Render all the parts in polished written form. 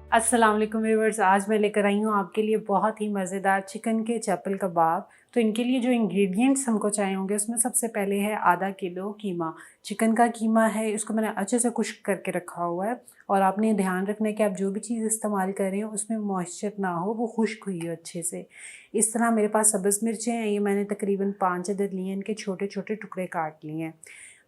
अस्सलाम वालेकुम व्यूअर्स, आज मैं लेकर आई हूँ आपके लिए बहुत ही मज़ेदार चिकन के चैपल कबाब। तो इनके लिए जो इंग्रेडिएंट्स हमको चाहिए होंगे उसमें सबसे पहले है आधा किलो कीमा। चिकन का कीमा है, इसको मैंने अच्छे से खुश्क करके रखा हुआ है। और आपने ध्यान रखना है कि आप जो भी चीज़ इस्तेमाल कर रहे हो उसमें मॉइस्चर ना हो, वो खुश्क हुई हो अच्छे से। इस तरह मेरे पास सब्ज़ मिर्चें हैं, ये मैंने तकरीबन 5 अदद लिए हैं, इनके छोटे छोटे टुकड़े काट लिए हैं।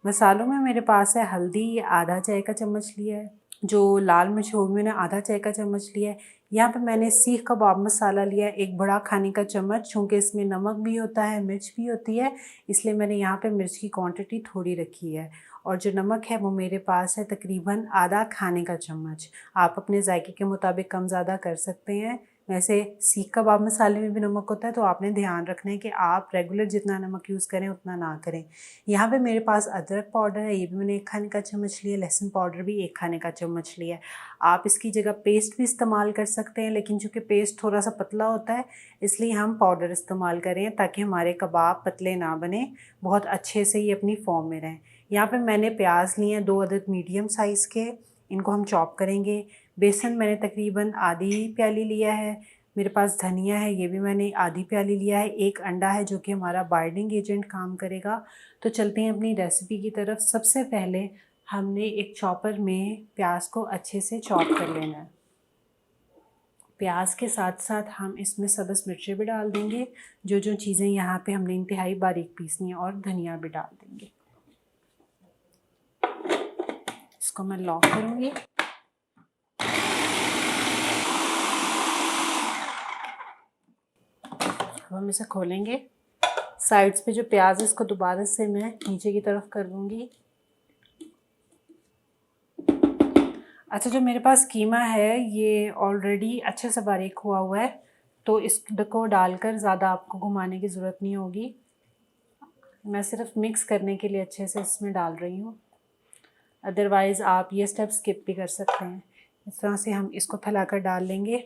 मसालों में मेरे पास है हल्दी, आधा चाय का चम्मच लिया है। जो लाल मिर्च होगी मैंने आधा चाय का चम्मच लिया है। यहाँ पे मैंने सीख कबाब मसाला लिया है, एक बड़ा खाने का चम्मच। चूँकि इसमें नमक भी होता है, मिर्च भी होती है, इसलिए मैंने यहाँ पे मिर्च की क्वांटिटी थोड़ी रखी है। और जो नमक है वो मेरे पास है तकरीबन आधा खाने का चम्मच। आप अपने जायके के मुताबिक कम ज़्यादा कर सकते हैं। वैसे सीख कबाब मसाले में भी नमक होता है, तो आपने ध्यान रखना है कि आप रेगुलर जितना नमक यूज़ करें उतना ना करें। यहाँ पे मेरे पास अदरक पाउडर है, ये भी मैंने 1 खाने का चम्मच लिया। लहसुन पाउडर भी 1 खाने का चम्मच लिया है। आप इसकी जगह पेस्ट भी इस्तेमाल कर सकते हैं, लेकिन चूँकि पेस्ट थोड़ा सा पतला होता है इसलिए हम पाउडर इस्तेमाल करें, ताकि हमारे कबाब पतले ना बने, बहुत अच्छे से ये अपनी फॉर्म में रहें। यहाँ पे मैंने प्याज लिए हैं 2 अदद मीडियम साइज़ के, इनको हम चॉप करेंगे। बेसन मैंने तकरीबन आधी प्याली लिया है। मेरे पास धनिया है, ये भी मैंने आधी प्याली लिया है। 1 अंडा है जो कि हमारा बाइंडिंग एजेंट काम करेगा। तो चलते हैं अपनी रेसिपी की तरफ। सबसे पहले हमने एक चॉपर में प्याज को अच्छे से चॉप कर लेना है। प्याज के साथ साथ हम इसमें सब्ज़ मिर्चें भी डाल देंगे। जो जो चीज़ें यहाँ पे हमने इंतहाई बारीक पीसनी है, और धनिया भी डाल देंगे। इसको मैं लॉक करूँगी। अब हम इसे खोलेंगे। साइड्स पे जो प्याज है इसको दोबारा से मैं नीचे की तरफ कर दूँगी। अच्छा, जो मेरे पास कीमा है ये ऑलरेडी अच्छे से बारीक हुआ है, तो इसको डालकर ज़्यादा आपको घुमाने की ज़रूरत नहीं होगी। मैं सिर्फ मिक्स करने के लिए अच्छे से इसमें डाल रही हूँ। अदरवाइज़ आप ये स्टेप स्किप भी कर सकते हैं। इस तरह से हम इसको फैलाकर डाल लेंगे।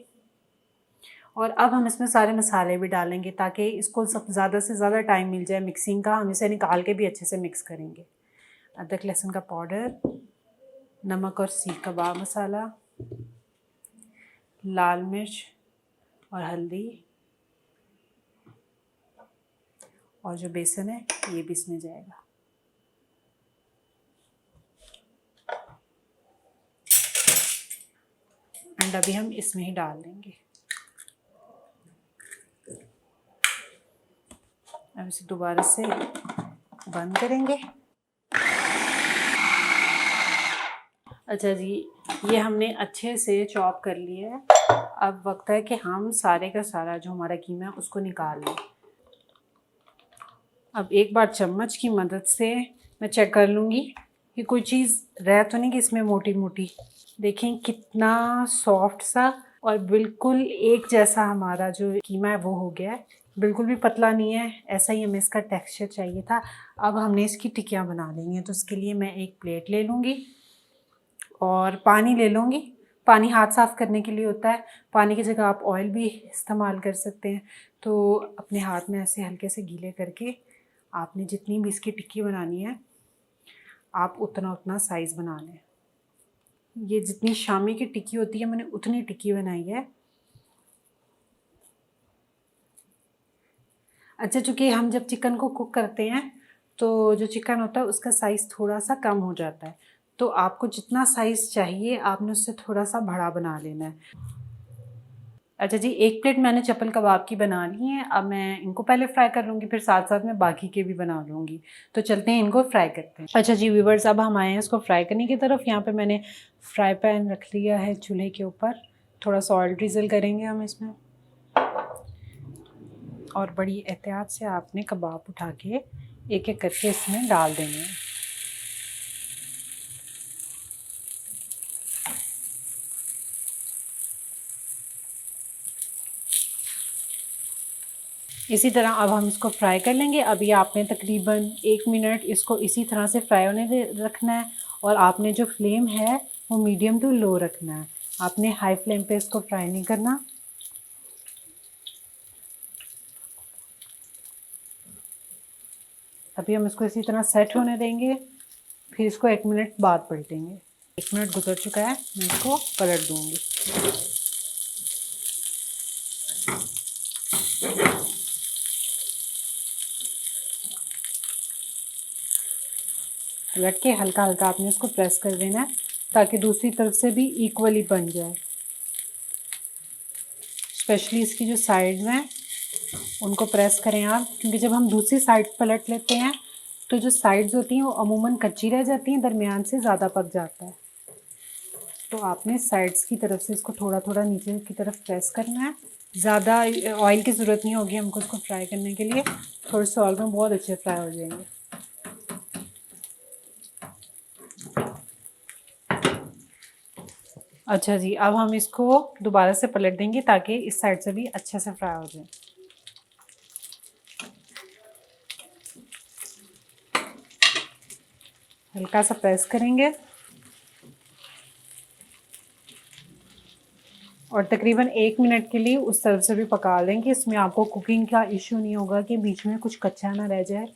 और अब हम इसमें सारे मसाले भी डालेंगे, ताकि इसको सब ज़्यादा से ज़्यादा टाइम मिल जाए मिक्सिंग का। हम इसे निकाल के भी अच्छे से मिक्स करेंगे। अदरक लहसुन का पाउडर, नमक और सीख कबाब मसाला, लाल मिर्च और हल्दी, और जो बेसन है ये भी इसमें जाएगा। अंडा भी हम इसमें ही डाल देंगे। अब इसे दोबारा से बंद करेंगे। अच्छा जी, ये हमने अच्छे से चॉप कर लिया है। अब वक्त है कि हम सारे का सारा जो हमारा कीमा है उसको निकाल लें। अब एक बार चम्मच की मदद से मैं चेक कर लूँगी कि कोई चीज़ रह तो नहीं कि इसमें मोटी मोटी। देखें कितना सॉफ्ट सा और बिल्कुल एक जैसा हमारा जो कीमा है वो हो गया है। बिल्कुल भी पतला नहीं है, ऐसा ही हमें इसका टेक्सचर चाहिए था। अब हमने इसकी टिक्कियाँ बना लेंगी, तो उसके लिए मैं एक प्लेट ले लूँगी और पानी ले लूँगी। पानी हाथ साफ़ करने के लिए होता है, पानी की जगह आप ऑयल भी इस्तेमाल कर सकते हैं। तो अपने हाथ में ऐसे हल्के से गीले करके आपने जितनी भी इसकी टिक्की बनानी है, आप उतना उतना साइज़ बना लें। ये जितनी शामी की टिक्की होती है मैंने उतनी टिक्की बनाई है। अच्छा, चूँकि हम जब चिकन को कुक करते हैं तो जो चिकन होता है उसका साइज़ थोड़ा सा कम हो जाता है, तो आपको जितना साइज़ चाहिए आपने उससे थोड़ा सा बड़ा बना लेना है। अच्छा जी, 1 प्लेट मैंने चप्पल कबाब की बना ली है। अब मैं इनको पहले फ्राई कर लूँगी, फिर साथ-साथ में बाकी के भी बना लूँगी। तो चलते हैं इनको फ्राई करते हैं। अच्छा जी व्यूअर्स, अब हम आए हैं इसको फ्राई करने की तरफ। यहाँ पे मैंने फ्राई पैन रख लिया है चूल्हे के ऊपर। थोड़ा सा ऑयल ड्रिज़ल करेंगे हम इसमें, और बड़ी एहतियात से आपने कबाब उठा के एक-एक करके इसमें डाल देने हैं। इसी तरह अब हम इसको फ्राई कर लेंगे। अभी आपने तकरीबन 1 मिनट इसको इसी तरह से फ्राई होने दे रखना है, और आपने जो फ्लेम है वो मीडियम टू लो रखना है। आपने हाई फ्लेम पे इसको फ्राई नहीं करना। अभी हम इसको इसी तरह सेट होने देंगे, फिर इसको 1 मिनट बाद पलटेंगे। 1 मिनट गुजर चुका है, मैं इसको पलट दूँगी। पलट के हल्का हल्का आपने इसको प्रेस कर देना है ताकि दूसरी तरफ से भी इक्वली बन जाए। स्पेशली इसकी जो साइड्स हैं उनको प्रेस करें आप, क्योंकि जब हम दूसरी साइड पलट लेते हैं तो जो साइड्स होती हैं वो अमूमन कच्ची रह जाती हैं, दरमियान से ज़्यादा पक जाता है। तो आपने साइड्स की तरफ से इसको थोड़ा थोड़ा नीचे की तरफ प्रेस करना है। ज़्यादा ऑयल की ज़रूरत नहीं होगी हमको इसको फ्राई करने के लिए, थोड़े से ऑयल में बहुत अच्छे फ्राई हो जाएंगे। अच्छा जी, अब हम इसको दोबारा से पलट देंगे ताकि इस साइड से भी अच्छे से फ्राई हो जाए। हल्का सा प्रेस करेंगे और तकरीबन 1 मिनट के लिए उस तरफ से भी पका लेंगे। इसमें आपको कुकिंग का इशू नहीं होगा कि बीच में कुछ कच्चा ना रह जाए,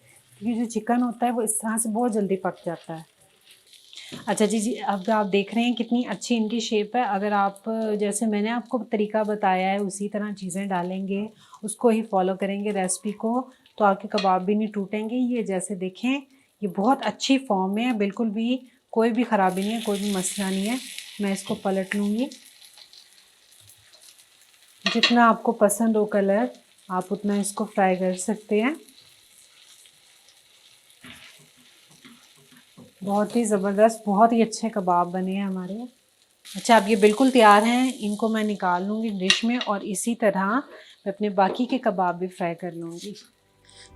क्योंकि जो चिकन होता है वो इस तरह से बहुत जल्दी पक जाता है। अच्छा जी, अब आप देख रहे हैं कितनी अच्छी इनकी शेप है। अगर आप जैसे मैंने आपको तरीका बताया है उसी तरह चीज़ें डालेंगे, उसको ही फॉलो करेंगे रेसिपी को, तो आपके कबाब भी नहीं टूटेंगे। ये जैसे देखें ये बहुत अच्छी फॉर्म में है, बिल्कुल भी कोई भी ख़राबी नहीं है, कोई भी मसला नहीं है। मैं इसको पलट लूँगी। जितना आपको पसंद हो कलर आप उतना इसको फ्राई कर सकते हैं। बहुत ही ज़बरदस्त, बहुत ही अच्छे कबाब बने हैं हमारे। अच्छा, अब ये बिल्कुल तैयार हैं, इनको मैं निकाल लूँगी डिश में और इसी तरह मैं अपने बाकी के कबाब भी फ्राई कर लूँगी।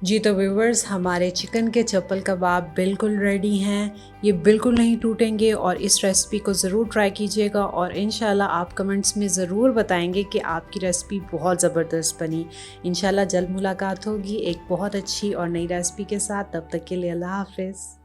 जी तो व्यूवर्स, हमारे चिकन के चप्पल कबाब बिल्कुल रेडी हैं। ये बिल्कुल नहीं टूटेंगे और इस रेसिपी को ज़रूर ट्राई कीजिएगा और इंशाल्लाह आप कमेंट्स में ज़रूर बताएंगे कि आपकी रेसिपी बहुत ज़बरदस्त बनी। इंशाल्लाह जल्द मुलाकात होगी एक बहुत अच्छी और नई रेसिपी के साथ। तब तक के लिए अल्लाह हाफ़िज़।